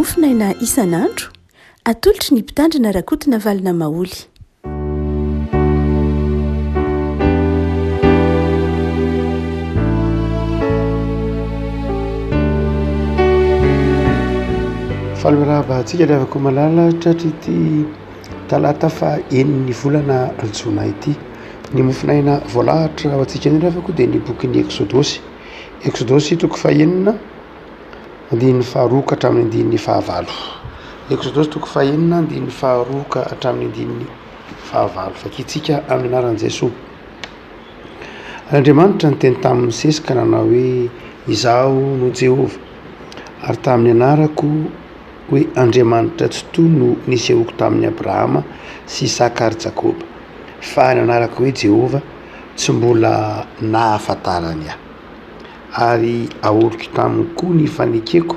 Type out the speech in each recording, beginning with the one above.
mofinaina isan'andro atolotry ny mpitandrina rakotina valina maoly. Faloraba antsika le avako malala tratry ity talata fa eniny volana Jona ity ny mofinaina voalahatra ao antsika indrindra avako dia ny bokin'ny Exodosy toko fahenina andininy faharoka hatramin'ny andininy fahavalo. Exodosy toko fahenina andininy faharoka hatramin'ny andininy fahavalo. Fakitsika amin'ny anaran'i Jesosy. Andriamanitra ny teny tamin'ny sesika nanao hoe izaho no Jehovah, ary tamin'ny anarako hoe Andriamanitra tsy toy no nisehoko tamin'ny Abrahama sy Isaka ary Jakoba, fa ny anarako hoe Jehovah tsy mbola nahafantarany aho, ary ahoriko taminy koa ny fanekeko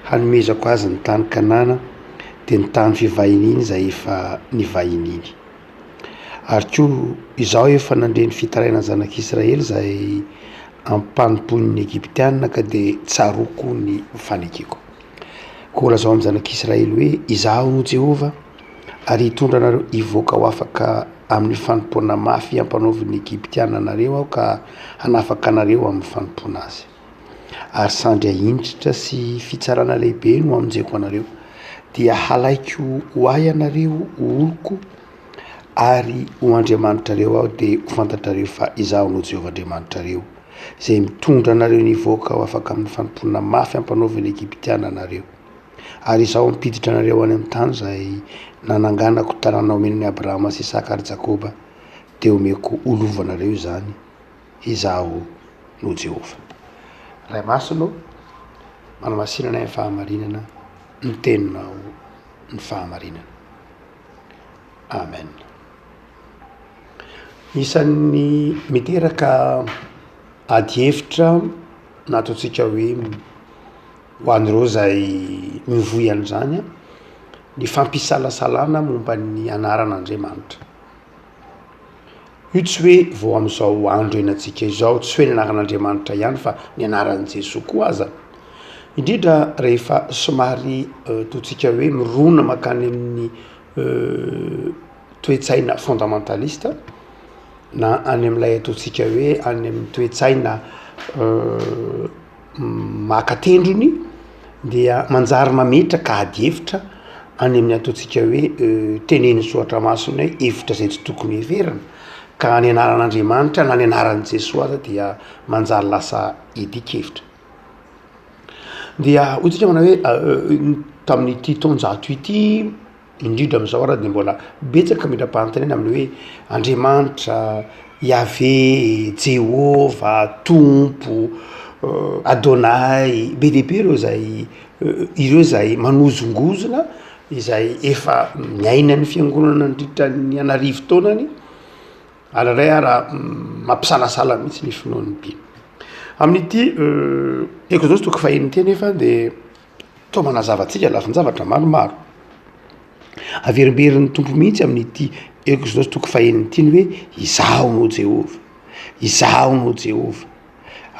hanomezako azy ny tany Kanana dia ny tany fivahiny izay efa nivahininy. Ary koa izaho efa nandre ny fitaraina zanak'Israely izay ampanompon'ny Egyptianina ka dia tsaroko ny fanekeko. Koa lazao amin'ny zanak'Israely hoe izaho no Jehovah, ary hitondra anareo hivoaka ho afaka amin'ny fanompoana mafy ampanaovin'ny Egyptianina anareo aho ka hanafaka anareo amin'ny fanompoana azy. Ary sandry ahindritra sy fitsarana lehibe no amonjeko anareo, dia halaiko ho ahy anareo oloko ary ho Andriamanitrareo aho dia ho fantatrareo fa izaho no Jehovah Andriamanitrareo izay mitondra anareo nivoaka ho afaka amin'ny fanompoana mafy ampanaovin'ny Egyptianina anareo. Ary izaho mipiditra anareo any amin'ny tany izay nananganako tanàna omen'ny Abrahama sy Isaka ary Jakoba, dia omeko olovanareo izany, izaho no Jehovah. Ray masino manamasinana ny fahamarinana, ny teninao ny fahamarinana. Amen. Isan'ny miteraka ady hevitra na ataontsika hoe ho an'ireo izay mivoy an'izany ny fampisalasalana momba ny anaran'Andriamanitra. Io tsy hoe vao amin'izao andro enantsika izao, tsy hoe ny anaran'Andriamanitra ihany fa ny anaran'i Jesosy koa aza. Indrindra rehefa somary ataontsika hoe mirona makany amin'ny toe-tsaina fondamentalista na any amin'ilay ataontsika hoe any amin'ny toe-tsaina makatendrony, dia manjary mametraka ady hevitra any amin'ny ataontsika hoe teneny soatra masina hoe hevitra izay tsy tokony heverina, ka ny anaran'Andriamanitra na ny anaran'i Jesosy aza dia manjary lasa edikevitra. Dia hotsika manao hoe tamin'ity taonjato ity indrindra amin'izao ara dia mbola betsaka mindram-pahantenena amin'ny hoe Andriamanitra, Yahvé, Jehovah, Tompo, Adonai, be dia be ireo izay manozongozona izay efa miaina ny fiangonana nandritra ny anarivo taonany, ary ray raha mampisalasala mihitsy ny finoan'ny bino. Amin'ity Exodosy toko faheniny ity nefa dia toa manazavantsika lafin-javatra maromaro. Averimberin'ny tompo mihitsy amin'ity Exodosy toko faheniny ity ny hoe izaho no Jehovah, izaho no Jehovah,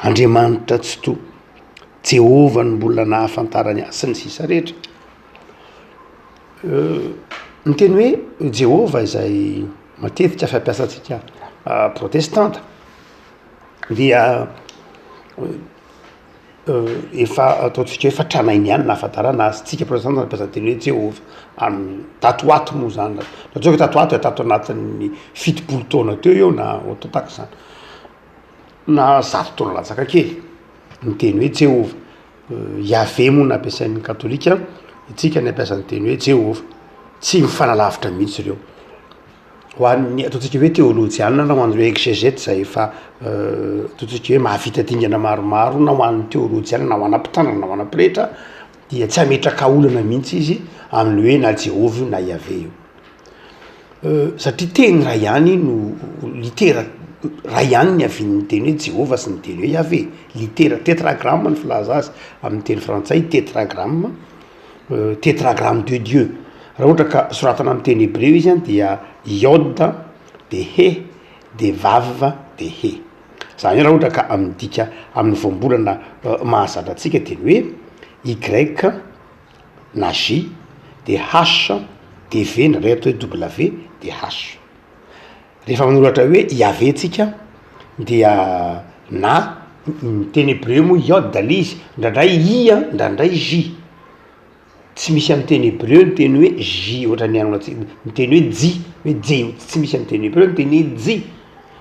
Andriamanitra tsy toa, Jehovah no mbola nahafantarany azy sy ny sisa rehetra. Ny teny hoe Jehovah izay matetika fampiasantsika protestanta dia efa ataontsika hoe fatranainy ihany nahafantarana azy. Tsika protestanta nampiasa teny hoe Jehovah amin'ny tatoato moa zany, natao hoe tatoato tato anatin'ny 70 taona teo eo na atao takizany na 100 taona latsaka kely ny teny hoe Jehovah. Yahvé moa nampiasain'ny katolika, itsika ny ampiasan'ny teny hoe Jehovah. Tsy mifanalavitra mihitsy ireo. Ho an'ny ataontsika hoe teolojiana na ho an'ireo exégète izay efa ataontsika hoe mahavita dingana maromaro, na ho an'ny teolojiana na ho anam-pitandrina na ho anam-pirehetra, dia tsy hametraka olana mihitsy izy amin'ny hoe na Jehovah na Yahvé io. Satria teny ray ihany no litera ray ihany ny avian'ny teny hoe Jehovah sy ny teny hoe Yahvé. Litera tétragramme ny filaza azy amin'ny teny frantsay, tétragramme de Dieu. Raha ohatra ka soratana amin'ny teny hébreu izy dia Yod de He de Vav de He. Zany raha ohatra ka amin'ny dika amin'ny voambolana mahazatra antsika teny hoe Y na J de H de V na ray atao hoe W de H. Rehefa manoratra hoe Yahvé tsika dia na miteny hébreu moa iode dale izy ndraindray I ndraindray J. Tsy misy amin'ny teny hébreu ny teny hoe J ohatrany miteny hoe J hoe J, tsy misy amin'ny teny hébreu ny teny hoe J.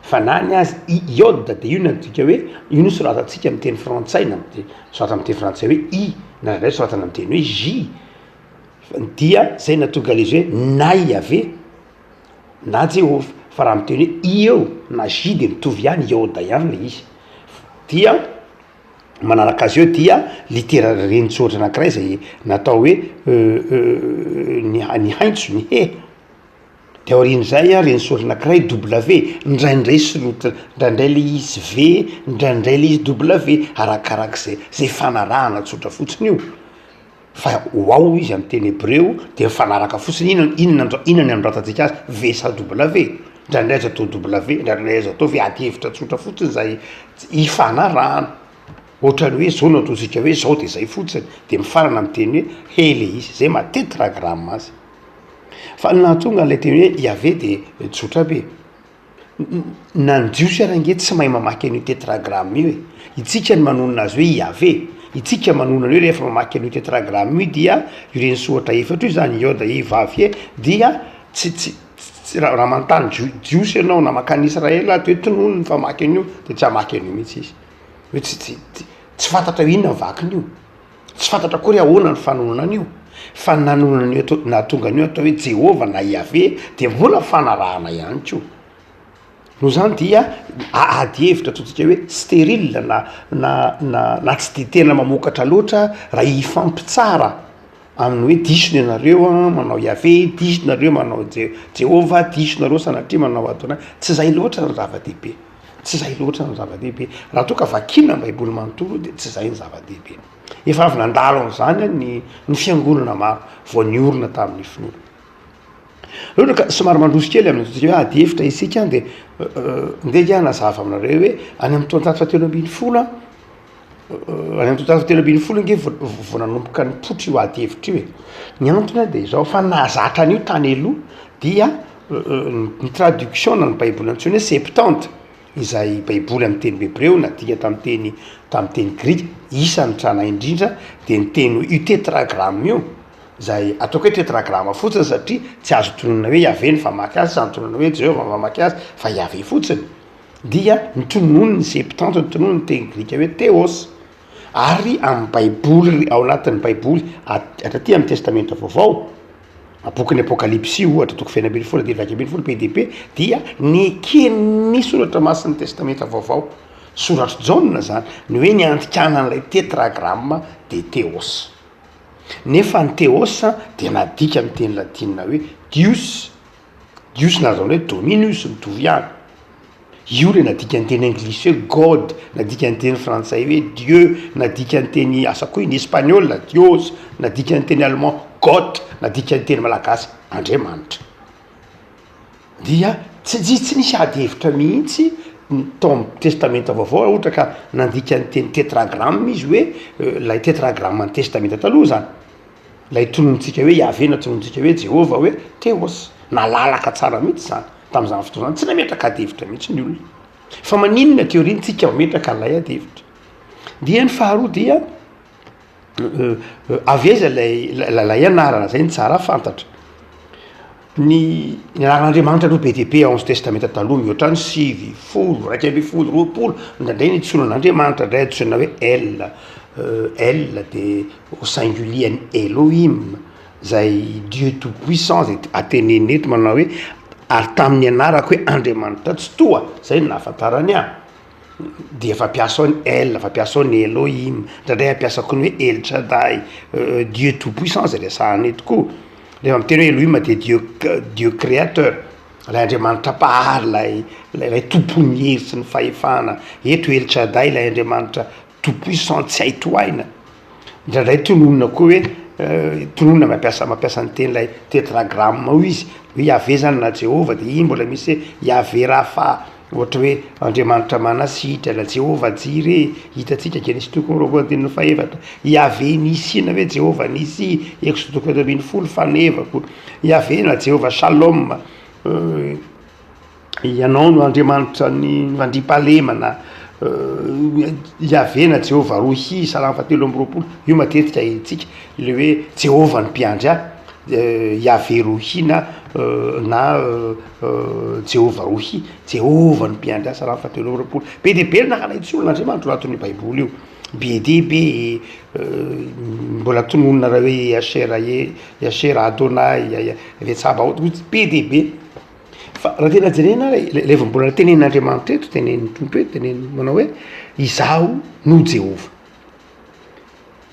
Fa nany azy iode de io natsika hoe io no soratantsika amin'ny teny frantsay na sorata amin'ny teny frantsay hoe I na ndraindray soratana amin'ny teny hoe J. Dia zay natonga le izy hoe na Yahvé na Jehova. Fa raha miteny hoe I eo na J de mitovy ihany iode ihany le izy. Dia manaraka azy eo dia litera renitsotra anankiray zay natao hoe ny haintso ny he. De aorian'izay renitsotra anankiray W ndraindray sorota ndraindray le izy V ndraindray le izy W arakarak'zay fanarahana tsotra fotsiny io. Fa ao izy amin'ny teny hébreu de mifanaraka fotsiny inona ny anoratantsika azy V sa W. Ndraindray azo atao W ndraindray azo atao ady hevitra tsotra fotsiny zay ifanarahana. Ohatrany hoe zao no ataontsika hoe zao de zay fotsiny de mifarana amin'ny teny hoe he le izy zay matetragramme azy. Fa nahatonga an'ilay teny hoe Yahvé de tsotra be. Nanjiosy arange tsy mahay mamaky an'io tetragramme io e. Itsika ny manonona azy hoe Yahvé. Itsika manonana hoe rehefa mamaky an'io tetragramme io dia io reny soratra efatra io zany iode i vavy dia tsy raha manontany jiosy ianao na makany Israela de hoe tonono ny famaky an'io de tsy hamaky an'io mihitsy izy. Hoe tsy fantatra inona ny vakin'io, tsy fantatra kory ahoana ny fanonanan'io. Fa nanonan'io atao nahatonga an'io atao hoe Jehova na Yahvé de mbola fanarahana ihany koa. No zany dia ady hevitra ataontsika hoe stérile na tsy de tena mamokatra loatra raha ifampitsara amin'ny hoe diso ianareo manao Yahvé, diso nareo manao Jehova, diso nareo sanatria manao Adonai. Tsy zay loatra ny zava-dehibe. Tsy zay loatra ny zava-dehibe. Raha toa ka vakina ny baiboly manontolo de tsy zay ny zava-dehibe. Efa avy nandalo am'zany ny fiangonana maro vao niorina tamin'ny finoana. Loatra ka somary mandroso kely amin'izay hoe ady hevitra isika de ndeha nazava aminareo hoe any amin'ny taontato fahatelo ambin'ny folo any amin'ny taontato fahatelo ambin'ny folo nge vao nanomboka nipotry io ady hevitra io e. Ny antony de zao fa nahazatra an'io tany aloha dia ny traduction na ny baiboly antsoina hoe septante izay baiboly amin'ny teny hébreu nadika tamin'ny teny grika isan'ny tranahy indrindra de ny teny io tetragramme io zay ataoko hoe tetragramme fotsiny satria tsy azo tononona hoe Yahvé ny famaky azy sa tononona hoe Jehova ny famaky azy fa Yahvé fotsiny dia nitonony ny septante nitonony ny teny grika hoe theos. Ary amin'ny baiboly ao anatin'ny baiboly atraty amin'ny testamenta vaovao boky ny apokalypsy ohatra toko faina ambin'ny folo de vaky ambin'ny folo PDP dia nekeny soratra masin'ny testamenta vaovao soratra jaune zany ny hoe ny antikanan'ilay tetragramme de theos. Nefa ny theos de nadika amin'ny teny latinina hoe Dius na zany hoe Dominus mitovy ihany. Io le nadika ny teny anglisy hoe God, nadika ny teny frantsay hoe Dieu, nadika ny teny asa koa ny espagnol Dios, nadika ny teny allemand Gott, nadika ny teny malagasy Andriamanitra. Dia tsy nisy ady hevitra mihitsy tao testamenta vaovao ohatra ka nandika ny teny tetragramme izy hoe lay tetragramme ny testamenta taloha zany. Lay tonontsika hoe Yahvé na tonontsika hoe Jehova hoe theos. Nalalaka tsara mihitsy zany tam'izany fotoana zany tsy nametraka ady hevitra mihitsy ny olona. Fa maninona teorintsika mametraka an'ilay ady hevitra. Dia ny faharoa dia avy aiza lay anarana zay ny tsara fantatra. Ny anaran'Andriamanitra aloha be dia be ao amin'ny testamenta taloha mihoatra ny 7, 1, 20, ndraindray nitsonan'Andriamanitra ndray antsoina hoe El de au singulier ny Elohim zay Dieu tout puissant zay ateneny eto manao hoe ary tamin'ny anarako hoe Andriamanitra tsy toa zay no nahafantarany ahy. De fampiasa ao ny El, fampiasa ao ny Elohim, ndraindray ampiasako ny hoe El Shaddai, Dieu tout puissant zay resahany eto koa. Rehefa miteny hoe Elohim de Dieu créateur, lay Andriamanitra pahary lay tompon'ny hery sy ny fahefana. Eto El Shaddai lay Andriamanitra tout puissant tsy hay tohaina. Ndraindray tononona koa hoe tononona mampiasa ny teny lay tetragramme io izy hoe Yahvé zany na Jehova de iny mbola misy hoe Yahvé Rafa ohatra hoe andriamanitra manasitra la jehova jiry hitatsika genesy tokony roapolo andininy faefatra iave nisina hoe jehova nisy exode toko ambin'ny folo fanevako iavena jehova shalom ianao no andriamanitra ny vandripahalemana iavena jehova rohi salama fatelo amby roapolo io matetika tsika le hoe jehova ny mpiandry iave rohina na jehova rohi jehova ny mpiandry a salama fatelo amby roapolo be de be nakanaitsolon'andriamanitra laton'ny baiboly io be de be mbola tononona raha hoe yashera adonay vetsaba be de be fa raha tena jerena leva mbola tenenin'andriamanitra eto tenen'ny tompo eto teneny manao hoe izaho no jehova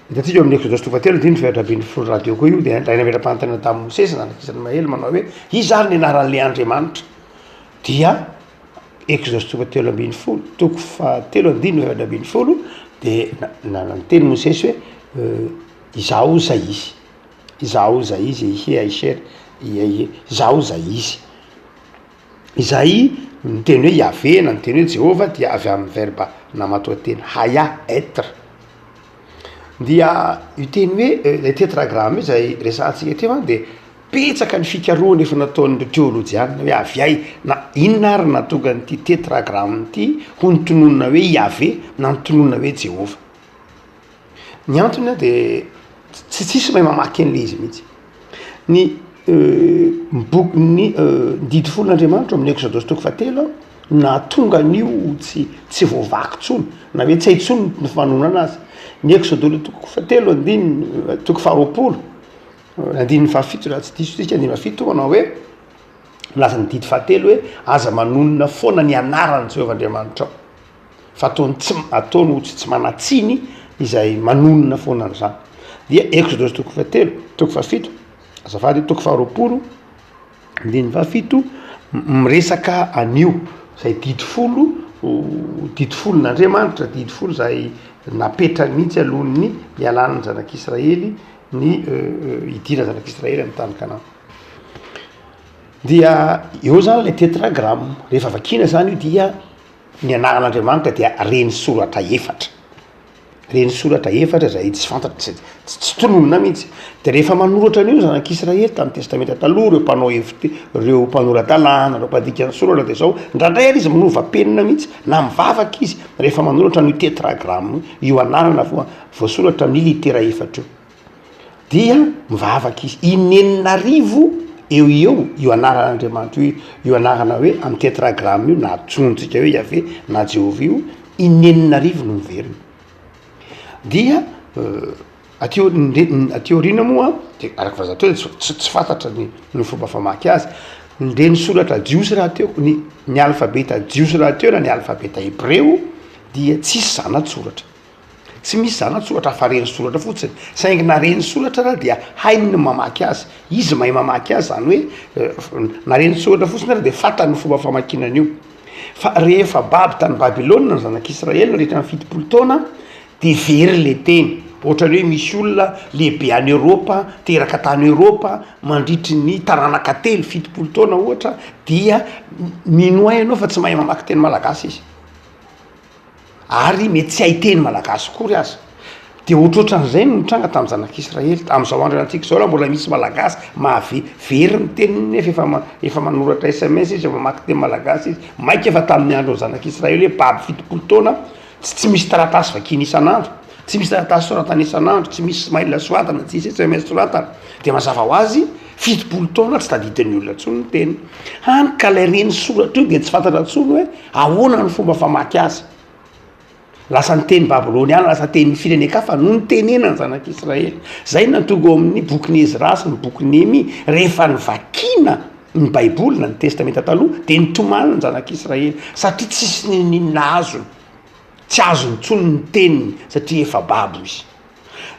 hitatsika amin'ny exodosy tofatelo diny featrabiny folo radio koa io de raina metra-pantana tamin'ny mosesy zanakisany mahely manao hoe izary ny anaran'le andriamanitra dia exodosy tofatelo ambin'ny folo toko fatelo andiny featrabiny folo de nanteny mosesy hoe izaho zay izy izaho zay izy hiaisera izaho zay izy izay nyteny hoe iavena nyteny hoe jehova dia avy amin'ny verba namatoa teny haya etre dia io teny hoe le tetragramme io zay resantsika teo a de petsaka ny fikaroana efa nataon're teolojiana hoe avy ay na inona ary natonga nyty tetragramme ty ho nytononona hoe iave na nytononona hoe jehova ny antony a de tsy tsisy mahay mamaky an'le izy mihitsy ny bokyny didy folon'andriamanitra amin'ny exodosy toko fatelo na tonga an'io tsy voavaky tsony na hoe tsy hay tsony ny fanona anazy ny exodosy toko fatelo andiny toko faharoapolo andininy fahafito raha tsy disotsika andiny fahafito manao hoe milaza ny didy fahatelo hoe aza manonona foana ny anarany jehova andriamanitra ao fa ataony tsy manatsiny izay manonona foana n'izany dia exodosy toko fatelo toko fahafito azafady toko faharoapolo andininy fahafito miresaka anio zay didy folon'andriamanitra didy folo zay napetra mihitsy alohan'ny ialana zanak'Israely ny idira zanak'Israely amin'ny tany Kanana dia eo zany le tetragramme rehefa vakina zany io dia ny anaran'andriamanitra dia reny soratra efatra zay tsy fantatry tsy tononona mihitsy de rehefa manoratra an'io zanak'Israely tamin'ny testamenta taloha reo mpanao hevitra reo mpanoratalana reo mpadikany soratra de zao ndrandray ary izy minova penina mihitsy na mivavaka izy rehefa manoratra n'io tetragramme io anarana voasoratra amin'ny litera efatra dia mivavaka izy in-enina-rivo io anaran'andriamanitra io anarana hoe amin'ny tetragramme io na atsontsika hoe iave na jehova io in-enina-rivo no miveriny dia ateorina moa de araky vazateo tsy fantatra ny fomba famaky azy ndreny soratra jiosy raha teo ny alfabeta jiosy raha teo na ny alfabeta hebreo dia tsisy zanatsoratra tsy misy zanatsoratra fa reny soratra fotsiny saingy na reny soratra raha dia hainy mamaky azy izy mahay mamaky azy zany hoe na reny soratra fotsiny raha de fantany fomba famakinan'io fa rehefa baby tany Babilôna ny zanak'Israely rehetra ny fitopolo taona de very le teny ohatrany hoe misy olona lehibe any Eropa teraka tany Eropa mandritry ny taranaka telo fitopolo taona ohatra dia mino ianao fa tsy mahay mamaky teny malagasy izy ary mety tsy hay teny malagasy kory azy de ohatrohatran'izay no nitranga tamin'ny zanak'Israely amin'izao andro antsika zao raha mbola misy malagasy very ny teniny efa manoratra SMS izy mamaky teny malagasy izy maika efa tamin'ny andro zanak'Israely hoe baby fitopolo taona tsy misy taratasy vakiny isan'andro tsy misy taratasy soratana isan'andro tsy misy mail soratana tsy misy SMS soratana de mazava ho azy fitopolo taona tsy tadidin'ny olona tsony ny teny hany ka la reny soratra io de tsy fantatra tsony hoe ahoana ny fomba famaky azy lasa ny teny babilôniana lasa teny firenekafa no ny tenenany zanak'Israely zay natonga ao amin'ny bokyny Ezra sy ny boky Néhémie rehefa ny vakina ny baiboly na ny testamenta taloha de nitomany ny zanak'Israely satria tsisy ninina azony tsy azony tsony ny teniny satria efa babo izy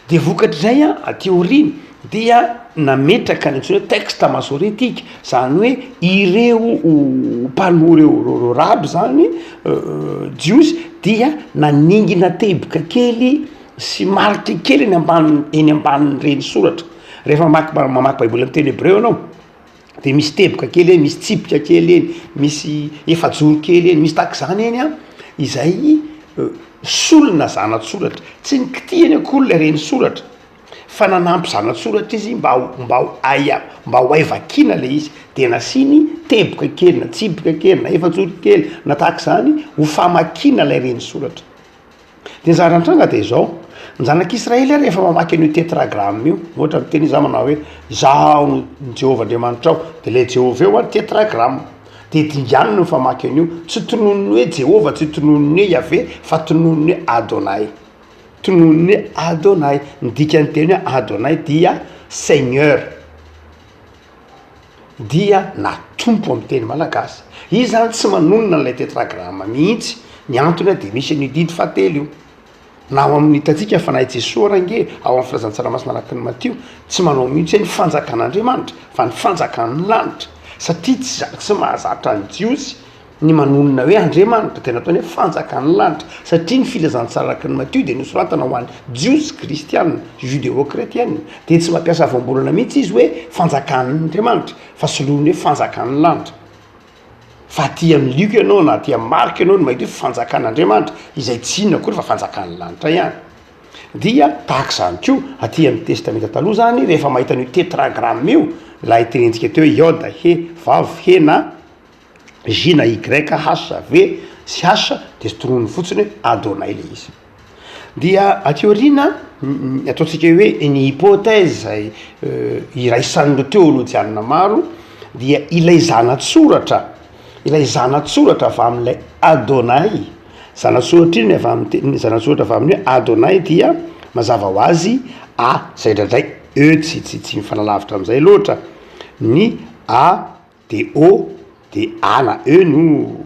de vokatr'izay a teoriny dia nametraka ny antsony hoe texte masoretika zany hoe ireo mpanohy reo raby zany jiosy dia naningina teboka kely sy marika kely eny ambanin'ireny soratra rehefa mamaky baiboly amin'ny teny hebreo anao de misy teboka kely eny misy tsipika kely eny misy efajoro kely eny misy taky zany eny a izay solona zanatsoratra tsy nikitiany akory la reny soratra fa nanampy zanatsoratra izy mba ho aivakina le izy de nasiny teboka kely na tsipika kely na efajoro kely na taky zany ho famakina la reny soratra de nzarantranga de zao njanak'Israely rehefa mamaky an'io tetragramme io ohatra miteny za manao hoe zao no Jehova Andriamanitra ao de le Jehova eo a tetragramme de dinganiny no famaky an'io tsy tononony hoe Jehova tsy tononony hoe Yahvé fa tononony hoe Adonai tononony hoe Adonai midika ny teny hoe Adonai dia Seigneur dia na tompo amin'ny teny malagasy izy zany tsy manonona n'lay tetragramme mihitsy ny antony de misy ny didy fatelo io na ao amin'ny hitatsika fanahy Jesoa range ao amin'ny filazantsaramaso malaky ny Matio tsy manao mihitsy hoe ny fanjakan'Andriamanitra fa ny fanjakan'ny lanitra satria tsy mahazatra ny jiosy ny manonona hoe Andriamanitra tena ataony hoe fanjakan'ny lanitra satria ny filazantsaraky ny Matio de nosoratana ho an'ny jiosy kristianina judéo-chrétienne de tsy mampiasa voambolana mihitsy izy hoe fanjakan'Andriamanitra fa soloiny hoe fanjakan'ny lanitra fa aty amin'ny Luc ianao na aty amin'ny Marc ianao no mahita hoe fanjakan'Andriamanitra izay tsy inona akory fa fanjakan'ny lanitra ihany dia tahaka zany koa aty amin'ny testamenta taloha zany rehefa mahita an'io tetragramme io la itenentsika teo iode he vav he na j na y h v sy h de tononony fotsiny hoe Adonai le izy dia ateorina ataontsika hoe ny hypothèse zay iraisan'ireo teolojianina maro dia ilay zanatsoratra avy amin'ilay Adonai zanatsoratra iny avy amin'ny zanatsoratra avy amin'ny hoe Adonai dia mazava ho azy a zay ndradray tsy mifanalavitra am'izay loatra ny a de o de a na e no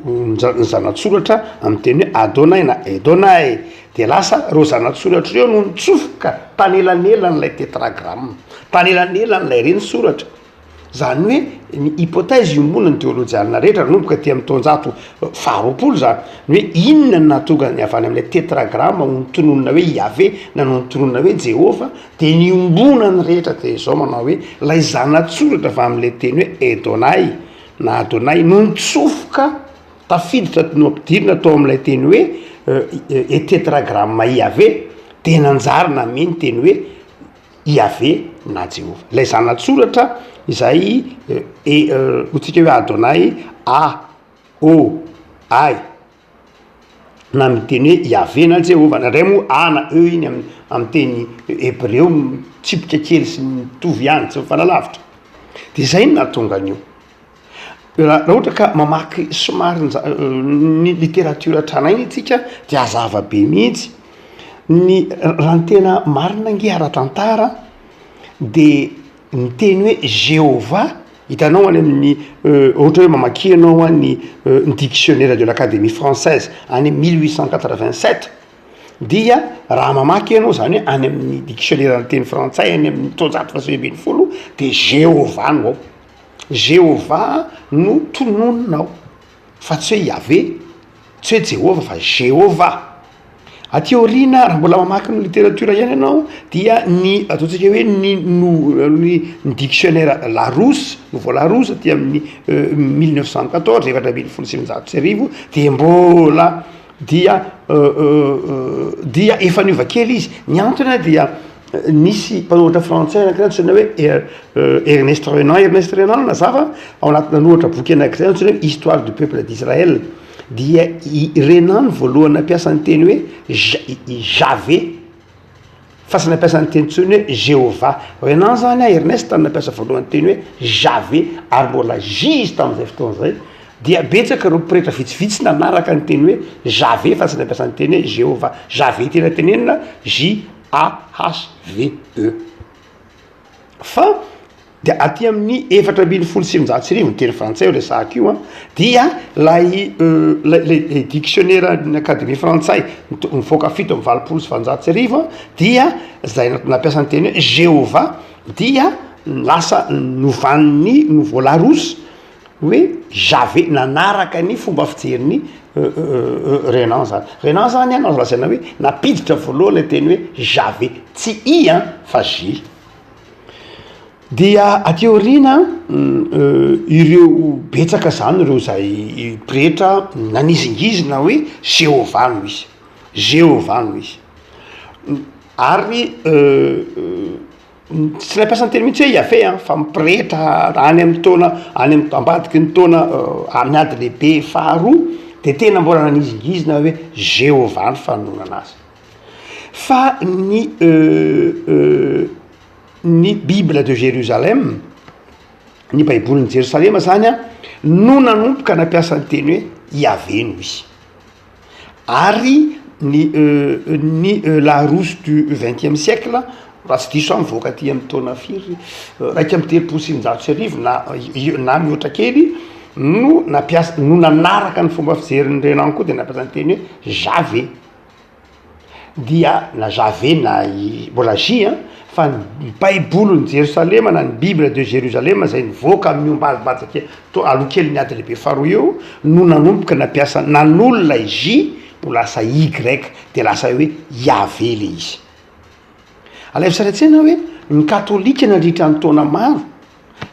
ny zanatsoratra amin'ny teny hoe Adonai na Edonai de lasa reo zanatsoratra reo no nitsofoka tanelan'elan'ilay tetragramme tanelan'elan'ilay reny soratra zany hoe ny hypothèse iombona ny teolojianina rehetra nanomboka ty amin'ny taonjato faharoapolo zany ny hoe inona ny natonga ny avany amin'ilay tetragramme ho nitononona hoe Yahvé na no nitononona hoe Jehova de ny ombona ny rehetra de zao manao hoe lay zanatsoratra avy amin'ilay teny hoe Edonai na Adonai no nitsofoka tafiditra no ampidirina tao amin'ilay teny hoe tetragramme Yahvé de nanjarina me ny teny hoe Yahvé na Jehova lay zanatsoratra izay hotsika hoe Adonai a o ai na miteny hoe Yahvé na Jehova na ndray moa a na e iny amin'ny teny hébreu tsipika kely sy mitovy ihany tsy mifanalavitra de zay no nahatonga an'io raha ohatra ka mamaky somary ny littérature tranainy itsika de azava be mihitsy raha ny tena marina nge ara-tantara de ny teny hoe Jéhovah hitanao any amin'ny ohatra hoe mamaky anao any dictionnaire de l'Académie française any 1887 dia raha mamaky ianao zany hoe any amin'ny dictionnaire ny teny frantsay any amin'ny taonjato fa 20 de Jéhovah no ao Jéhovah no tononinao fa tsy hoe Yahvé tsy hoe Jehova fa Jéhovah aty aoriana raha mbola mamaky ny littérature ihany ianao dia ny ataontsika hoe ny dictionnaire Larousse nouveau Larousse aty amin'ny 1914 1917 de mbola dia efa niova kely izy ny antony dia nisy mpanoratra frantsay anak'iray antsoina hoe Ernest Renan nazava ao anaty nanoratra boky anak'iray antsoina hoe Histoire du peuple d'Israël dia Renan voalohany nampiasa ny teny hoe Yahvé fa sy nampiasa ny teny tsony hoe Jéhovah Renan zany a Ernest tany nampiasa voalohany teny hoe Yahvé ary mbola juge tamin'izay fotoan'izay dia betsaka reo mpirehetra vitsivitsy nanaraka ny teny hoe Yahvé fa sy nampiasa ny teny hoe Jéhovah Yahvé tena tenenina JAHVE fa de aty amin'ny 4,700 ny teny frantsay resahako io a dia lay dictionnaire ny Académie frantsay mivoaka 7,700 dia zay nampiasa ny teny hoe Jéhovah dia lasa novan'ny nouveau Larousse hoe Yahvé nanaraka ny fomba fijeriny Renan zany a nazo lazaina hoe napiditra voalohany teny hoe Yahvé tsy i fa J dia ateoriana ireo betsaka zany ireo zay pretra nanizingizina hoe Jehovah no izy, Jehovah no izy, ary tsy nampiasany teny mihitsy hoe Iafe fa mipretra any amin'ny taona any am ambadiky ny taona miady lehibe faharoa de tena mbola nanizingizina hoe Jehovah no fanonana azy. Fa ny Bible de Jérusalem, ny baiboliny Jerosalema zany no nanomboka nampiasa ny teny hoe Iavé no izy, ary ny Larousse du 20e siècle raha tsy diso mivoaka aty amin'ny taona firy raiky amby telopolo sy sivinjato sy arivo na mihoatra kely no nampiasa no nanaraka ny fomba fijeriny renano koa de nampiasa ny teny hoe Javé, dia na Javé na mbola J fa ny baiboliny Jerosalema na ny Bible de Jérusalem zay nivoaka miombalibatsaka aloha kely ny ady lehibe faharoa eo no nanomboka nampiasa nan'olona J ho lasa Y de lasa hoe Iavé le izy. Alay fisaratsena hoe ny katolika nandritra ny taona maro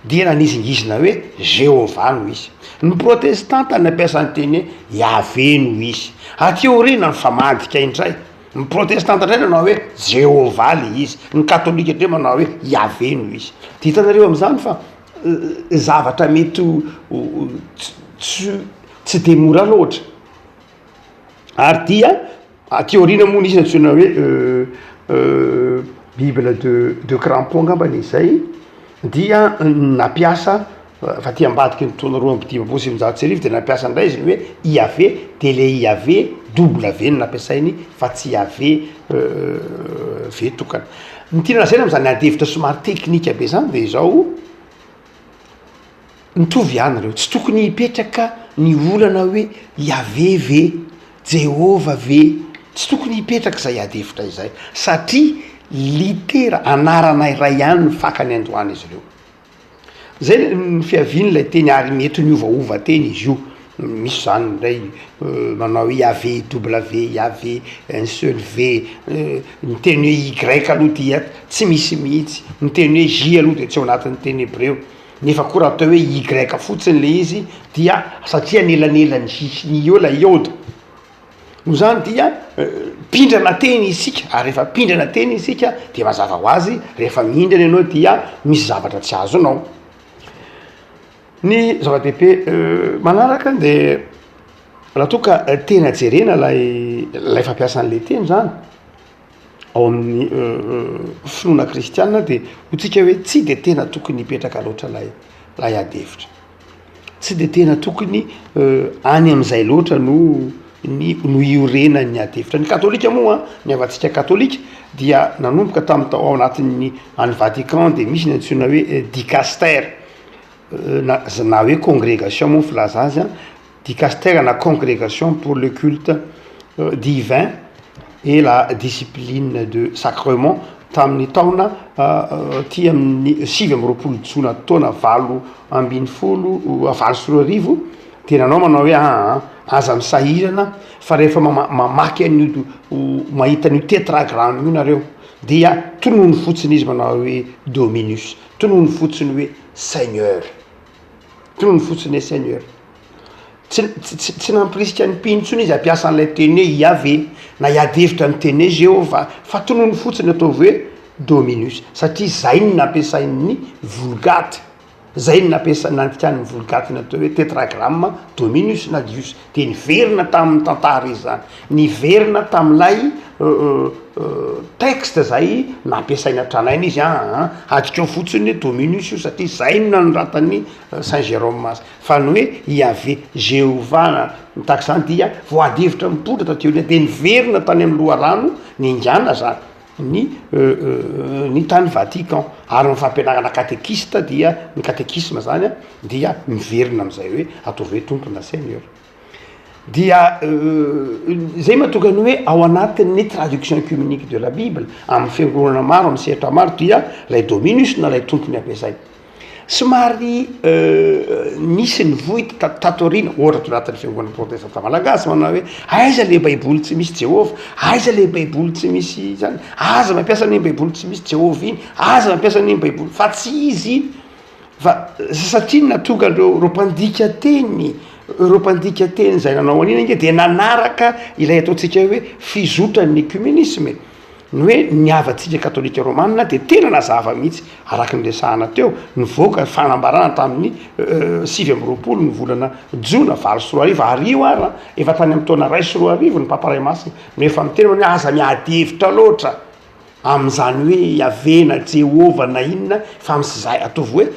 dia nanizingizina hoe Jehovah no izy, ny protestanta nampiasa ny teny hoe Iavé no izy, ateoriana ny famadika indray, ny protestanta indray nanao hoe Jehovah le izy, ny katolika indray manao hoe Iavé no izy. De hitanareo am'izany fa zavatra mety tsy de mora loatra, ary dia ateoriana moa nisy natsoina hoe Bible de Crampon ngambany izay dia nampiasa fa ty ambadiky ny taona roa amby dimampolo sy sivinjato sy arivo de nampiasa indray izy hoe Iavé de le Iavé W no nampiasainy fa tsy Iavé ve tokana. Ny tina zay am'zany adevitra somary teknika be zany de izao mitovy ihany reo, tsy tokony hipetraka ny olana hoe Iavé ve Jehova ve, tsy tokony hipetraka zay adevitra izay satria litera anarana iray ihany ny fakany androany izy ireo. Zay ny fiaviany lay teny ary mety niovaova teny izy io, misy zany ndray manao Iavé W, Iavé un seul V, ny teny hoe Y aloha dia tsy misy mihitsy, ny teny hoe J aloha de tsy ao anatin'ny teny hebreo, nefa koa raha atao hoe Y fotsiny le izy dia satria nelanelany sisiny io la iode no zany dia pindrana teny isika, ary rehefa pindrana teny isika de mazava ho azy rehefa mihindrana ianao dia misy zavatra tsy azo anao. Ny zava-dehibe manaraka de raha toa ka tena jerena lay fampiasan'le teny zany ao amin'ny finoana kristianina de hotsika hoe tsy de tena tokony hipetraka loatra lay adevitra, tsy de tena tokony any am'izay loatra no iorena ny adevitra. Ny katolika moa ny avatsika katolika dia nanomboka tamin'ny tao ao anatin'ny any Vatican de misy ny antsoina hoe dicaster na hoe congrégation moa filaza azy dicaster na congrégation pour le culte divin et la discipline de sacrement tamin'ny taona ty amin'ny 7 jona taona 7 de nanao manao hoe aza misahirana fa rehefa mamaky an'io mahita an'io tétragramme io nareo dia tonono fotsiny izy manao hoe Dominus, tonono fotsiny hoe Seigneur, tonono fotsiny hoe Seigneur, tsy nampirisika ny mpintsony izy ampiasa an'ilay teny hoe Iavé na iadevitra ny teny hoe Jéhovah fa tonono fotsiny ataovy hoe Dominus satria zay ny nampiasain'ny Vulgate, zay ny nampiasan'ny Vulgate natao hoe tétragramme Dominus na Dius, de niverina tamin'ny tantara izy zany, niverina tamin'ilay texte zay nampiasaina tranainy izy adikao fotsiny hoe Dominus io satria zay no nanoratan'ny Saint Jérôme azy, fa ny hoe Iavé Jéhovah tahaka zany dia voadevitra mipotra tateoria de niverina tany amin'ny loharano ningana zany ny tany Vatican, ary ny fampianarana katekista dia ny katekisme zany dia miverina am'izay hoe ataovy hoe tompona Seigneur. Dia zay mahatokany hoe ao anatin'ny traduction œcuménique de la Bible amin'ny fiangonana maro amin'ny sehatra maro dia lay Dominus na lay tompony ampiasaina. somary nisy ny vohita tatoriana ohatra anatin'ny fiangonana protestanta malagasy manao hoe aiza le baiboly tsy misy jehova, aiza le baiboly tsy misy zany, aza mampiasa ny baiboly tsy misy jehova iny, aza mampiasa ny baiboly fa tsy izy iny. Fa satria natonga ro mpandika teny zay nanao an'ina inge de nanaraka ilay ataontsika hoe fizotran'ny ecumenisme, ny hoe niavatsika katolika romanina de tena nazava mihitsy araky ny lesahana teo nivoaka fanambarana tamin'ny 7 ny volana jona 24 ario ara efa tany amin'ny taona 24 ny paparay masina no efa miteny hoe aza miady hevitra loatra am'izany hoe iavena Jehova na inona fa am'zay ataovy hoe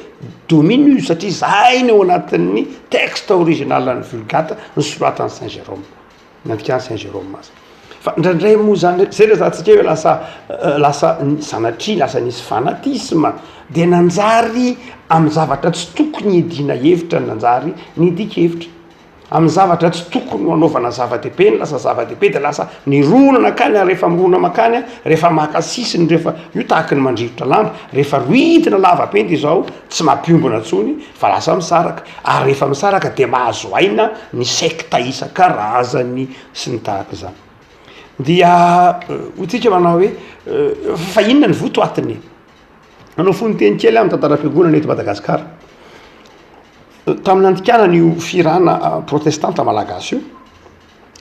dominus satria zay ny eo anatin'ny texte original ny vulgate ny soratany Saint Jérôme nandikan'ny Saint Jérôme azy. Fa ndraindray moa zany zay le zantsika hoe lasa sanatria lasa nisy fanatisme de nanjary amin'ny zavatra tsy tokony edina hevitra nanjary nidika hevitra amin'ny zavatra tsy tokony hanaovana zava-dehibe ny lasa zava-dehibe de lasa ny ronana akany rehefa mirona makany rehefa makasisiny rehefa io tahaky ny mandrivotra lamba rehefa roitina lavabe de zao tsy mampiombona tsony fa lasa misaraka ary rehefa misaraka de mahazo aina ny sekta isan-karazany sy ny tahaka zany. Dia hotsika manao hoe fa inona ny voto atiny nanao fony teny kely amin'ny tantaram-piangonana eto Madagasikara tamin'ny andikana ny firana protestanta malagasy io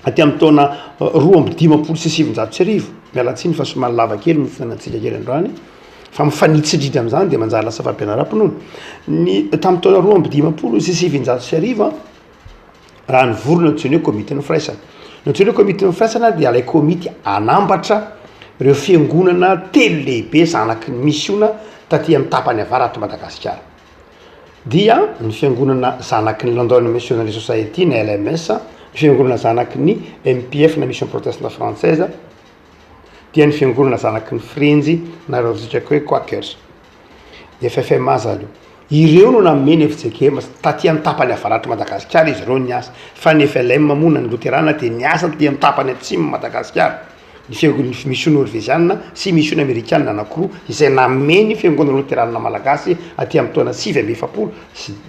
aty amin'ny taona 2,570 mialatsiny fa somary lava kely ny finanantsika kely androany fa mifanitsidritra am'izany de manjary lasa fampianara-pinoana ny tamin'ny taona 2,570 raha nivorona ntsony hoe komity ny firaisana ntsony hoe komity ny firaisana dia ilay komity anambatra ireo fiangonana telo lehibe zanaky ny misiona taty amin'ny tapany avarato Madagasikara. Dia ny fiangonana zanaky ny London Missionary Society na LMS, ny fiangonana zanaky ny MPF na Mission Protestante Française, dia ny fiangonana zanaky ny Frenzy na raha hoe Quakers. De FFMA zany ireo no nameny FJKM taty amin'ny tapany avarato Madagasikara izy ireo niasa fa ny FLM mona ny Luterana de niasa taty amin'ny tapany atsimo Madagasikara. Ny fiangonana mission norvégiane sy mission américaine anankiroa izay nameny fiangonana luterana malagasy aty amin'ny taona 7,700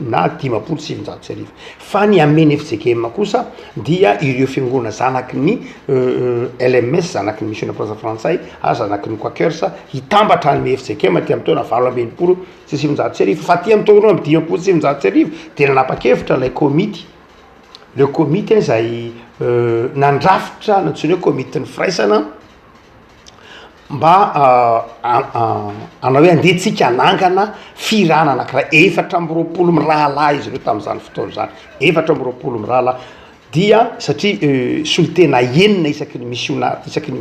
na 5,700 fa ny ameny FJKM kosa dia ireo fiangonana zanaky ny LMS zanaky ny mission protestante frantsay zanaky ny Quakers hitambatra ny FJKM aty amin'ny taona 20,700 fa aty amin'ny taona 5,700 de nanapa-kevitra ilay komity. Le komity zay nandrafitra nantsony hoe komity ny firaisana mba anao hoe andehitsika anangana firana anankiray 420 mirahalahy izy ireo tamin'izany fotoana zany 420 mirahalahy dia satria solitena enina isaky ny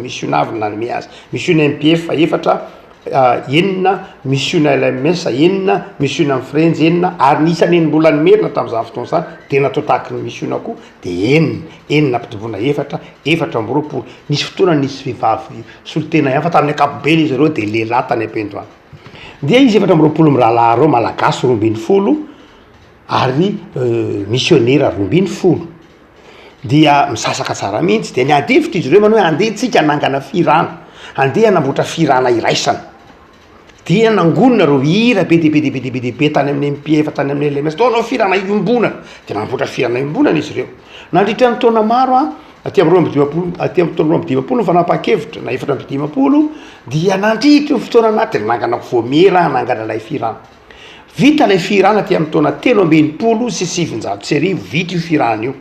missionavy nanome azy mission MPF efatra enina mission LMS enina mission amin'ny Frenzy enina ary nisany mbola nimerina tamin'izany fotoana zany de natao tahaky ny mission koa de enina ampitombona 420 nisy fotoana nisy vehivavy solitena ihany fa tamin'ny ankapobeny izy ireo de lehilahy tany ampendoany dia izy 420 mirahalahy reo malagasy 20 ary missionnaire 20 dia misasaka tsara mihitsy de niadevitra izy ireo manao hoe andeha tsika nangana firana andeha namboatra firana iraisana dia nangonina reo hira be tany amin'ny MPF tany amin'ny LMS taonao firana iombonana de namboatra firana iombonana izy ireo nandritra ny taona maro aty amin'ny 2020 fa nanapa-kevitra na 4,500 dia nandritra ny fotoana anaty nangana voamera nangana ilay firana vita ilay firana aty amin'ny taona 13 sy 700 vita io firana io.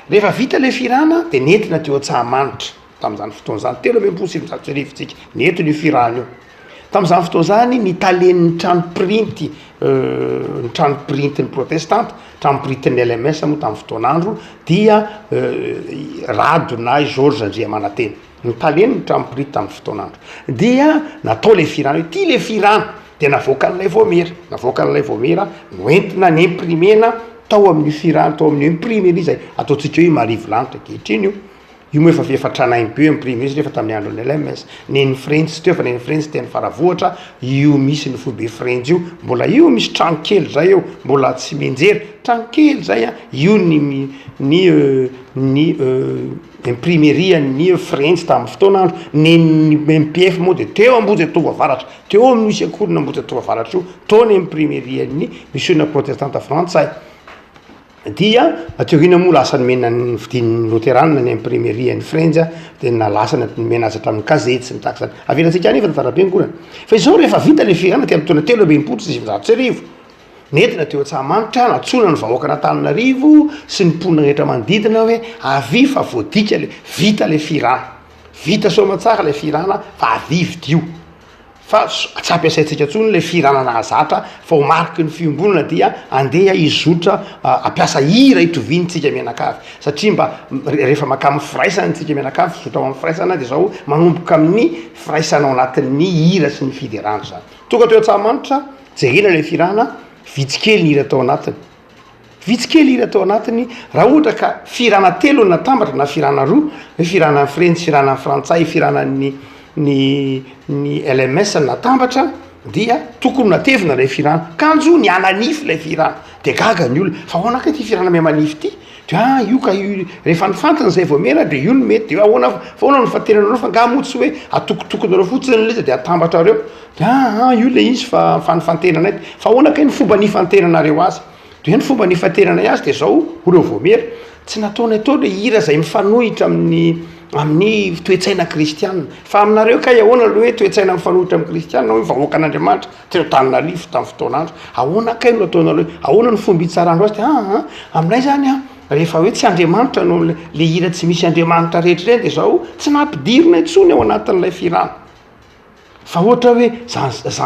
Rehefa vita ilay firana de nentina teo Antsahamanitra tamin'izany fotoana zany 13,700 tsika nentina io firana io. Tamin'izany fotoana zany ny talen'ny trano printy ny protestante trano printy ny LMS moa tamin'ny fotoan'andro dia Rado na Georges Andriamanantena ny talen'ny trano printy tamin'ny fotoan'andro dia natao le firana io ty le firana de navoaka n'ilay voamera noentina ny imprimena tao amin'ny firana tao amin'ny imprimerie zay ataontsika hoe marivo lanitra kehitriny io io moa efa efatranainy be imprime izy rehefa tamin'ny andro ny LMS neny French teo fa neny French teny faravoatra io misy ny fobe French io mbola io misy trano kely zay eo mbola tsy menjery trano kely zay a io ny imprimerie ny French tamin'ny fotoanandro neny MPF moa de teo Amboja Tovavaratra teo amin'ny misy akorina Amboja Tovavaratra io tony imprimerie ny missionna protestante frantsay dia ateorina moa lasa nomena ny fidin'ny loterana ny imprimerie ny French de nalasana nomena azy hatramin'ny gazety sy ny taxany avelantsika any efa tarabenkorana fa izao rehefa vita le firana ty amin'ny taona 13 sy 1900 nentina teo Antsahamanitra natsona ny vahoaka n'Antananarivo sy ny mponina rehetra manodidina hoe avy fa voadika le vita le firana vita somatsara le firana fa avy vidio fa tsy ampiasaintsika tsony le firana nahazatra fa ho mariky ny fiombonana dia andeha izotra ampiasa hira itovintsika mianakavy satria mba rehefa makamy firaisana tsika mianakavy zotra ao amin'ny firaisana de zao manomboka amin'ny firaisana ao anatin'ny hira sy ny fiderana zany tonga teo Antsahamanitra jerena le firana vitsikely hira tao anatiny vitsikely hira tao anatiny raha ohatra ka firana telo natambatra na firana roa hoe firana French firana frantsay firana ny LMS natambatra dia tokony natevina le firana kanjo ny ananify le firana de gaga ny olona fa hoanaka ty firana me manify ty de io ka rehefa nifantana zay vao mera de io no mety de ahoana fa hoana ny fatenanareo fa ngamotsy hoe atokotokonareo fotsiny le de atambatra reo de io le izy fa nifantenanay fa hoanaka ny fomba nifantenanareo azy de ny fomba nifantenanay azy de zao oreo vao mera tsy nataonay tao le hira zay mifanohitra amin'ny toetsaina kristianina fa aminareo ka ahoana le hoe toetsaina mifanohitra amin'ny kristianina hoe vahoaka an'Andriamanitra teo Tananarivo tamin'ny fotoanandro ahoana kay no ataonareo ahoana ny fomba hitsarandro azy de aminay zany rehefa hoe tsy Andriamanitra no le hira tsy misy Andriamanitra rehetra reny de zao tsy nampidirina intsony ao anatin'ilay firana fa ohatra hoe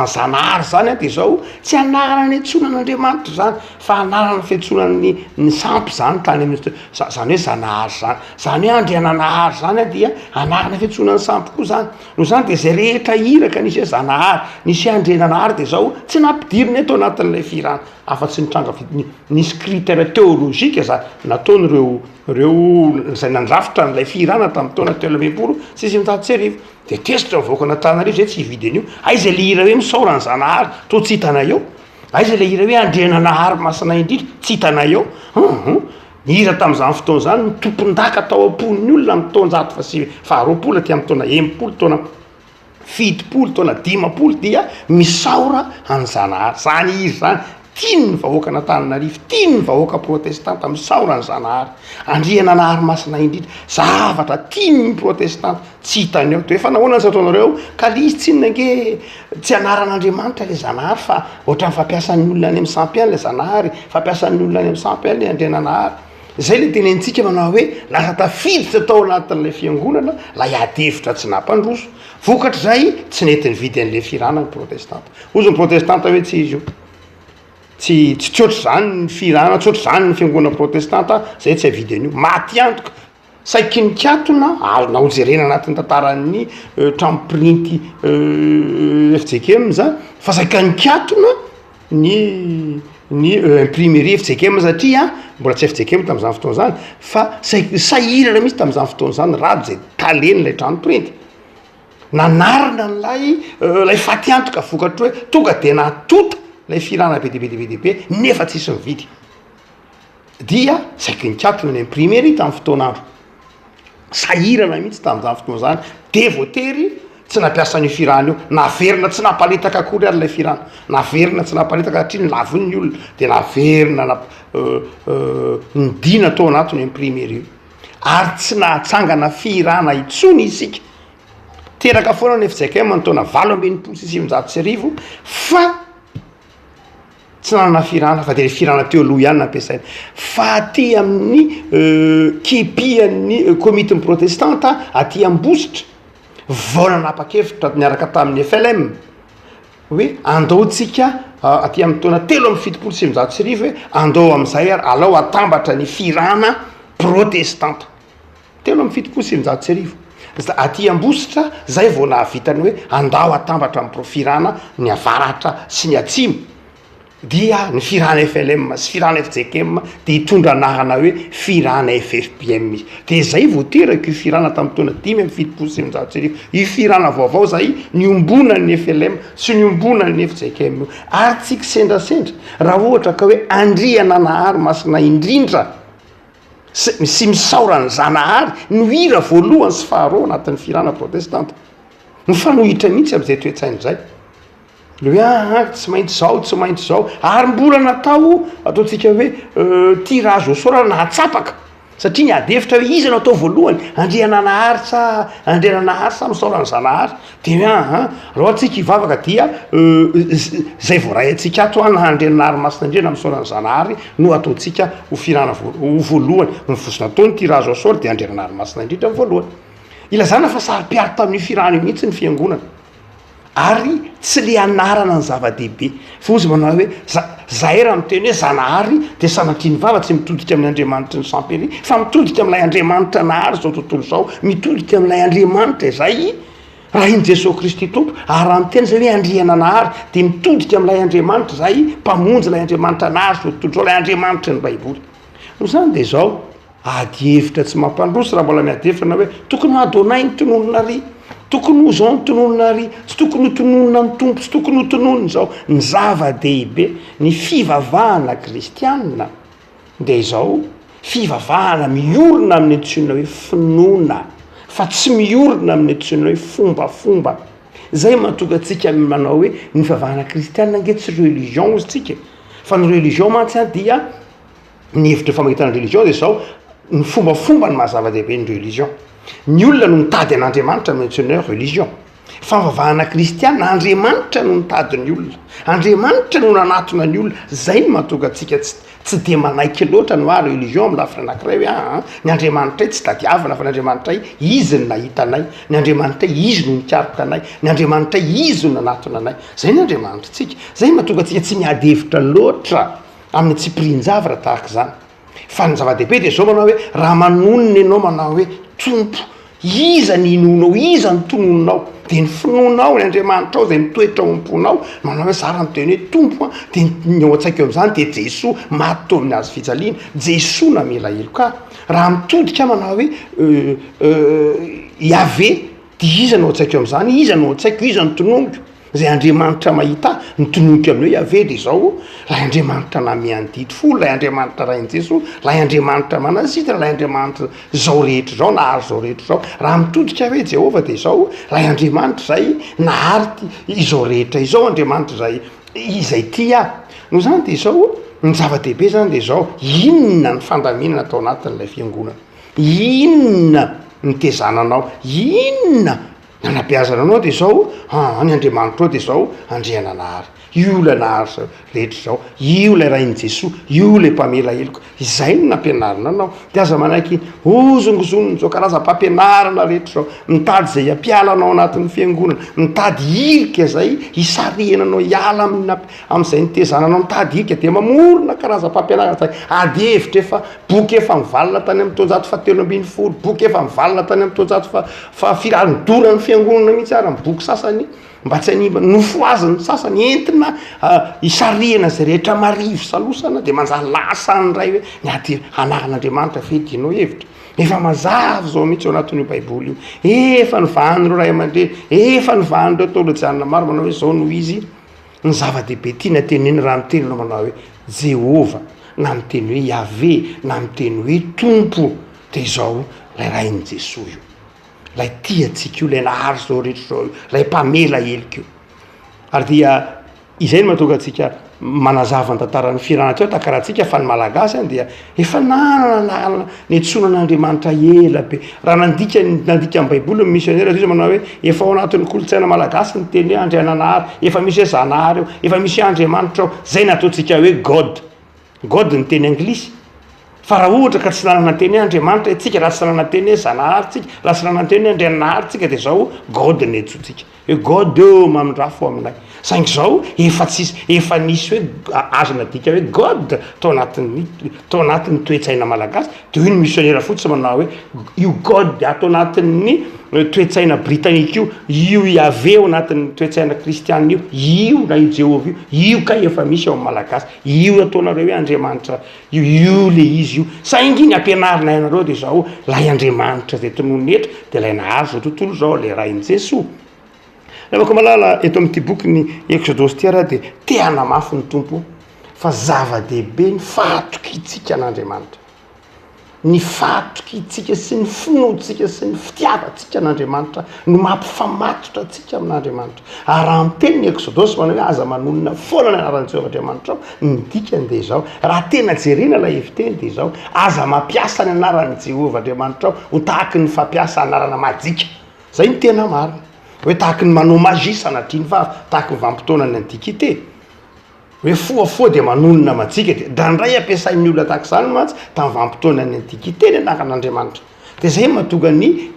zanahary zany de zao tsy anarana ny antsona n'Andriamanitra zany fa anarana fiantsonany ny sampy zany tany amin'ny zany hoe zanahary zany hoe andriananahary zany dia anarana fiantsonany sampy koa zany no zany de zay rehetra hira ka nisy zanahary nisy andriananahary de zao tsy nampidirina eto anatin'ilay firana afa-tsy nitranga nisy critère théologique za nataon'ireo zay nandrafitra n'ilay firana tamin'ny taona 13 sy 1900 de tesitra mivoaka n'Antananarivo zay tsy hividy an'io aiza le hira hoe misaorany zanahary to tsy hitanay eo aiza le hira hoe andriananahary masina indrindra tsy hitanay eo ny hira tamin'izany fotoana zany ny tompon-daka tao am-pon'ny olona amin'ny taonjato faharoapolo ty amin'ny taona 80 taona 70 taona 50 dia misaora any zanahary zany hira zany tiany ny vahoaka n'Antananarivo tiany ny vahoaka protestanta misaora ny zanahary andriananahary masina indrindra zavatra tiany ny protestanta tsy hitany eo de efa nahoana ny sataonareo ka le izy tsinona nge tsy anaran'Andriamanitra le zanahary fa ohatra ny fampiasan'ny olona any amin'ny sampy any le zanahary fampiasan'ny olona any amin'ny sampy any le andriananahary zay le tenentsika manao hoe lasa tafiditra tao anatin'ilay fiangonana la hiadevitra tsy nampandroso vokatra zay tsy nety nividy an'le firana ny protestanta ozy ny protestanta hoe tsy izy io tsy tsotra zany ny firana tsotra zany ny fiangonana protestanta zay tsy havidy an'io maty antoka saiky nikatona azona hojerena anatin'ny tantaran'ny tramprinty FJKM zany fa saika nikatona ny imprimerie FJKM satria mbola tsy FJKM tamin'izany fotoana zany fa sahirana misy tamin'izany fotoana zany rado zay taleny lay tramprinty nanarina n'lay faty antoka vokatra hoe tonga de natota lay firana be be nefa tsisy mividy dia saiky nikatona ny imprimerie tamin'ny fotoanandro sahirana mihitsy tamin'izany fotoana zany de voatery tsy nampiasan'io firana io naverina tsy nampaletaka akory ary lay firana naverina tsy nampaletaka satria ny laviny olona de naverina nidina tao anatiny imprimerie io ary tsy nahatsangana firana itsony isika teraka foana ny FJKM ny taona 8 sy 700 fa tsy nanana firana fa de le firana teo aloha ihany nampiasaina fa aty amin'ny kipian'ny komitiny protestanta aty ambositra vao nanapa-kevitra niaraka tamin'ny FLM hoe andaotsika aty amin'ny taona 3 sy 700 hoe andao amin'izay ary alao atambatra ny firana protestanta 3 sy 700 aty ambositra zay vao nahavitany hoe andao atambatra amin'ny firana ny avaratra sy ny atsimo dia ny firana FLM sy firana FJKM de hitondra anarana hoe firana FFPM izy de zay voateraka io firana tamin'ny taona 5 io firana vaovao zay niombona ny FLM sy niombona ny FJKM io ary tsika sendrasendra raha ohatra ka hoe andriana nahary masina indrindra sy misaorany zanahary no hira voalohany sy faharoa anatin'ny firana protestanta ny fanohitra mihitsy am'izay toetsainy zay le hoe tsy maintsy zao ary mbola natao ataontsika hoe tirage au sort nahatsapaka satria ny adevitra hoe izy natao voalohany andriana nahary sa misaorany zanahary de hoe raha tsika hivavaka dia zay voaray atsika ato andriana nahary masina indrina misaorany zanahary no ataotsika ho firana voalohany mivosina ataony tirage au sort de andriana nahary masina indrindra voalohany ilazana fa sary-piary tamin'ny firana mihitsy ny fiangonana ary tsy le anarana ny zava-dehibe fa ozy manao hoe zaera miteny hoe zanahary de sanatriany vava tsy mitodika amin'ny andriamanitra ny samperi fa mitodika amin'ilay andriamanitra nahary zao tontolo zao mitodika amin'ilay andriamanitra izay raha iny Jesosy Kristy tompo ary raha miteny zay hoe andriana nahary de mitodika amin'ilay andriamanitra zay mpamonjy ilay andriamanitra nahary zao tontolo zao ilay andriamanitra ny baiboly no zany de zao ady hevitra tsy mampandroso raha mbola miadevitra na hoe tokony hadonay ny tononona ry tokony ho zao ny tononona ry tsy tokony ho tononona ny tompo tsy tokony ho tononony zao ny zava-dehibe ny fivavahana kristianina de izao fivavahana miorina amin'ny antsoina hoe finoana fa tsy miorina amin'ny antsoina hoe fombafomba zay mahatonga atsika manao hoe ny fivavahana kristianina nge tsy religion izy tsika fa ny religion mantsy dia ny hevitra famaitana religion de zao ny fombafomba ny mahazava-dehibe ny religion ny olona no mitady an'andriamanitra amin'ny antsoina hoe religion fivavahana kristianina andriamanitra no mitady ny olona andriamanitra no nanatona ny olona zay no mahatonga atsika tsy de manaiky loatra no religion amin'ny lafiny anankiray hoe ny andriamanitra tsy tadiavana fa ny andriamanitra izy no nahita anay ny andriamanitra izy no nikaroka anay ny andriamanitra izy no nanatona anay zay ny andriamanitra tsika zay mahatonga atsika tsy miady hevitra loatra amin'ny tsy prianjavatra tahaka zany fa ny zava-dehibe de zao manao hoe raha manonona ianao manao hoe tompo iza ny inonao iza ny tonononao de ny finoanao ny andriamanitra ao zay mitoetra ao amponao manao hoe zara miteny hoe tompo de ny ao an-tsaiko am'izany de Jesoa maty teo amin'ny azo fijaliana Jesoa namela eloka raha mitodika manao hoe Yahvé de iza no ao an-tsaiko am'izany iza no ao an-tsaiko iza ny tononiko zay andriamanitra mahita nitononiko amin'ny hoe Yahvé de zao lay andriamanitra namiandidy folo lay andriamanitra rain Jesoa lay andriamanitra manasitra lay andriamanitra zao rehetra zao nahary zao rehetra zao raha mitodika hoe Jehova de zao lay andriamanitra zay nahary izao rehetra izao andriamanitra zay izay ty no zany de zao ny zava-dehibe zany de zao inona ny fandaminana atao anatin'ilay fiangonana inona ny tezananao inona nanabeazana anao de zao ny andriamanitra ao de zao andriana nahary io la nahary zao rehetra zao io la rain Jesoa io le mpamela eloko izay no nampianarina anao de aza manaiky ozongozonony zao karazam-pampianarana rehetra zao mitady zay ampiala anao anatin'ny fiangonana mitady irika zay hisarihana anao hiala am'izay nitezananao mitady irika de mamorona karazam-pampianarana zay ady hevitra efa boky efa mivalina tany amin'ny taonjato fahatelo ambin'ny folo boky efa mivalina tany amin'ny taonjato fa firandora ny fiangonana mihitsy ary amin'ny boky sasany mba tsy hanimba nofoaziny sasany entina hisarihana zay rehetra marivo salosana de manjary lasanyray hoe niady anaran'andriamanitra fedinao hevitra efa mazava zao mihitsy ao anatin'io baiboly io efa nivahany ro ray aman-dreny efa nivahany reo teolojianina maro manao hoe zao no izy ny zava-dehibe tiana teneny raha miteny anao manao hoe Jehova na miteny hoe Yahvé na miteny hoe tompo de zao lay rain Jesoa io lay tiatsika io lay nahary zao rehetra zao io lay mpamela heliko io ary dia izay no mahatonga atsika manazava ny tantaran'ny firana teo takarahantsika fa ny malagasy any dia efa nanana ny antsonan'andriamanitra ela be raha nandika amin'ny baiboly ny missionnaire izy manao hoe efa ao anatin'ny kolotsaina malagasy ny teny hoe andriana nahary efa misy hoe zanahary eo efa misy hoe andriamanitra ao zay nataontsika hoe God ny teny anglisy fa raha ohatra ka tsy nanana-teny hoe andriamanitra tsika raha tsy nanana-teny hoe zanaharytsika raha tsy nanana-teny hoe andrianaharytsika dia zao god ny etsotsika hoe god eo mamindrafo aminay saingy zao efa tsisy efa nisy hoe azona dika hoe god tao anatin'ny toetsaina malagasy dia io ny missionnaire fotsy manao hoe io god atao anatin'ny toetsaina britannika io iave ao anatin'ny toetsaina kristiana io na io jehovah io ka efa misy ao amin'ny malagasy io ataonareo hoe andriamanitra io le izy io saingy ny ampianarina ianareo dia zao lay andriamanitra zay tonono etra dia lay nahazo zao tontolo zao le rainy jesoa lavako malala eto amin'ity boky ny exodosy ty raha dia tehanamafy ny tompo fa zava-dehibe ny fahatokitsika an'andriamanitra ny fahatokitsika sy ny finoatsika sy ny fitiavatsika an'andriamanitra no mampifamatotra atsika amin'andriamanitra ary raha miteny ny exodosy manao hoe aza manonona foana ny anaran'i Jehovah Andriamanitra ao ny dikany dia zao raha tena jerena la eviteny dia zao aza mampiasa ny anaran'i Jehovah Andriamanitra ao ho tahaky ny fampiasa anarana majika zay ny tena marina hoe tahaky ny manao magia sanatria ny vavy tahaky ny vampitoana ny antikité hoe foafoa dia manonona majika dia drandray ampiasain'ny olona tahaka izany mantsy tamin'ny vampitoana ny antikité ny anaran'andriamanitra dia zay mahatonga ny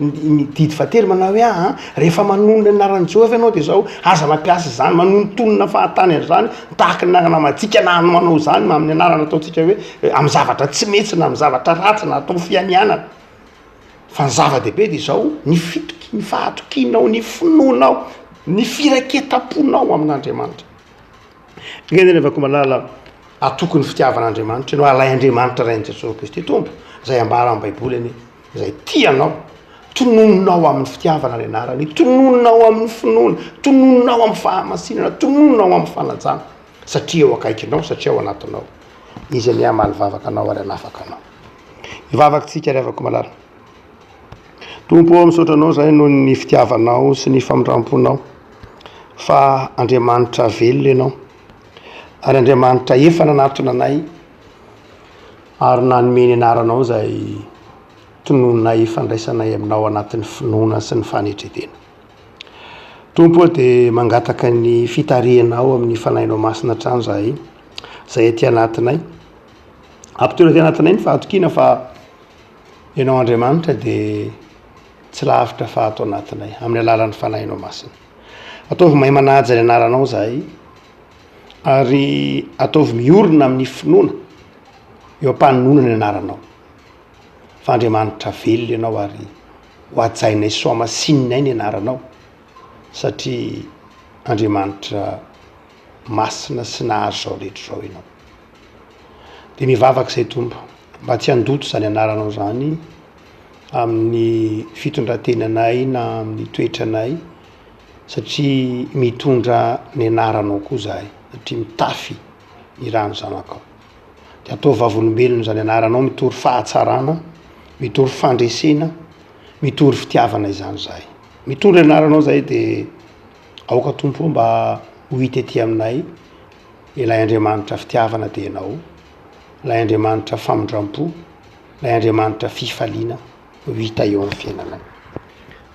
didy fatery manao hoe rehefa manonona ny anaran'i Jehovah ianao dia zao aza mampiasa izany manonontonona fahatany an'izany tahaky ny anarana majika na manao izany amin'ny anarana ataontsika hoe amin'ny zavatra tsy metsy na amin'ny zavatra ratsy na atao fianianana fa ny zava-dehibe dia zao ny fitoky ny fahatokinao ny finoanao ny firaketam-ponao amin'andriamanitra ngeny revako malala atoky ny fitiavan'andriamanitra no alay andriamanitra rainy Jesosy Kristy tompo zay ambara amin'ny baiboly any zay tianao tonononao amin'ny fitiavana ny anarany tonononao amin'ny finoana tonononao amin'ny fahamasinana tonononao amin'ny fanajana satria eo akaikinao satria ao anatinao izy ny amaly vavaka anao ary anafaka anao ivavakytsika revako malala tompo ao misaotra anao zay no ny fitiavanao sy ny famindramponao fa andriamanitra velona ianao ary andriamanitra efa nanatona anay ary nanomeny anaranao zay tonononay fandraisanay aminao anatin'ny finoana sy ny fanetretena tompo dia mangataka ny fitarianao amin'ny fanahinao masina trano zay aty anatinay ampitoera ty anatinay ny fahatokiana fa ianao andriamanitra dia tsy lavitra fahatao anatinay amin'ny alalan'ny fanahinao masina ataovy mahay manaja ny anaranao zay ary ataovy miorina amin'ny finoana eo ampanonona ny anaranao fa andriamanitra velona ianao ary ho ajainay soa masininay ny anaranao satria andriamanitra masina sy nahazo zao rehetra zao ianao dia mivavaka izay tompo mba tsy handoto zany anaranao zany amin'ny fitondrantenanay na amin'ny toetranay satria mitondra ny anaranao koa zahay satria mitafy ny rano zanakao dia atao vavolombelona zany anaranao mitory fahatsarana mitory fandresena mitory fitiavana izany zahay mitondra ny anaranao zay dia aoka tompo mba ho hita ety aminay ilay andriamanitra fitiavana dia ianao ilay andriamanitra famindram-po ilay andriamanitra fifaliana ho hita eo amin'ny fiainanay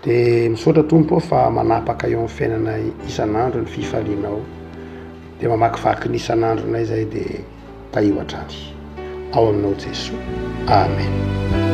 dia misaotra tompo fa manapaka eo amin'ny fiainanay isan'andro ny fifalianao dia mamakivaky ny isan'andronay zay dia taio hatrany ao aminao Jesoa amen